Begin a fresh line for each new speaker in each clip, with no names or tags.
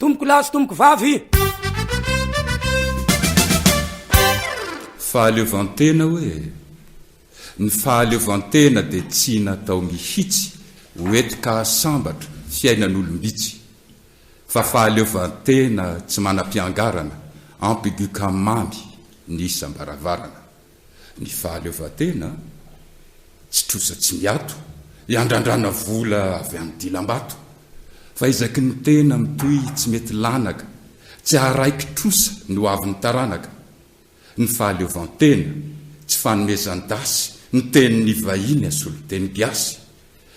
tomboko lahy sy tomboko vavy.
Fahaleovantena hoe ny fahaleovantena dia tsy natao mihitsy hoetika sambatra fiainan'olombitsy fa fahaleovantena tsy manam-piangarana ampigu ka mamy ny isam-baravarana. Ny fahaleovantena tsy trosa tsy miato iandrandrana vola avy amin'ny dilam-bato fa izaky ny tena mitoy tsy mety lanaka tsy haraiky trosa no avy ny taranaka. Ny fahaleovantena tsy fanomezan-dasy ny tenin'ny vahiny asolo teny giasy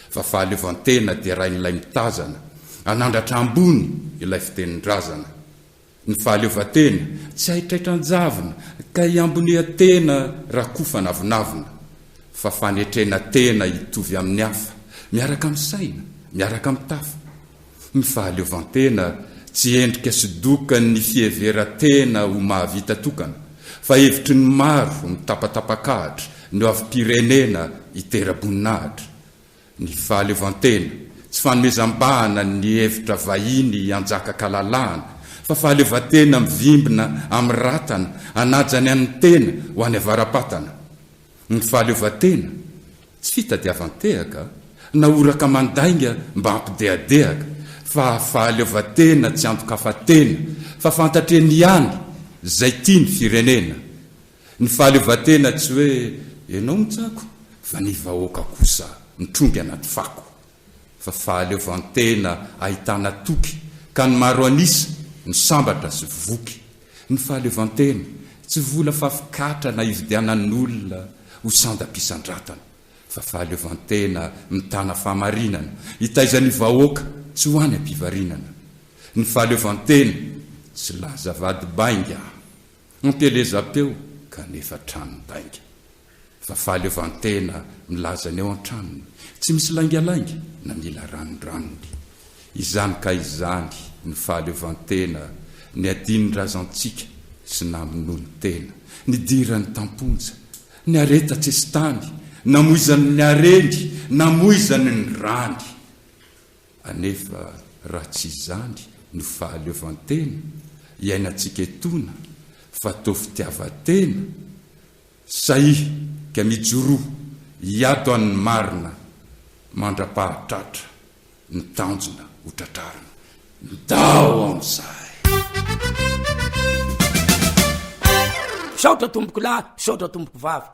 fa fahaleovantena dia rain'ilay mitazana anandratra ambony ilay fitenin-drazana. Ny fahaleovantena tsy haitraitran-javina ka iambonihan-tena raha kofa navinavina fa fanetrena tena hitovy amin'ny hafa miaraka amin'ny saina miaraka amin'ny tafa. Ny fahaleovantena tsy endrika sy doka ny fieveran-tena ho mahavita tokana fa hevitry ny maro mitapatapakahatra no avy pirenena hitera-boninahitra. Ny fahaleovantena tsy fanomezam-bahana ny hevitra vahiny anjaka kalalahana fa fahaleovantena mivimbina amin'ny ratana anajany an'ny tena ho any avaram-patana. Ny fahaleovantena tsy fitadiavan-tehaka na oraka mandainga mba hampideadehaka fa fahaleovantena tsy antokafatena fa fantatreny ihany zay tia ny firenena. Ny fahaleovantena tsy hoe ianao mitsako fa ny vahoaka kosa mitrongy anaty fako fa fahaleovantena ahitana toky ka ny maro anisa ny sambatra sy voky. Ny fahaleovantena tsy vola fafikatra na ividianan'olona ho sandam-pisandratana fa fahaleovantena mitana fahamarinana hitaizany vahoaka tsy ho any ampivarinana. Ny fahaleovantena tsy laza vady bainga ampielezam-peo kanefa tranodainga fa fahaleovantena milazany eo an-tranony tsy misy laingalainga na mila ranondranony. Izany ka izany ny fahaleovantena ny adinin-drazantsika sy naminony tena ny dirany tamponja ny areta tsy esy tany namoizany ny arendy namoizany ny rany. Anefa raha tsy izany no fahaleovantena iainantsika etona fa tao fitiavatena sahy ka mijoroa hiato an'ny marina mandra-pahatratra ny tanjona ho tratrarina ndao amin'izay.
Saotra tomboko lahy saotra tomboko vavy.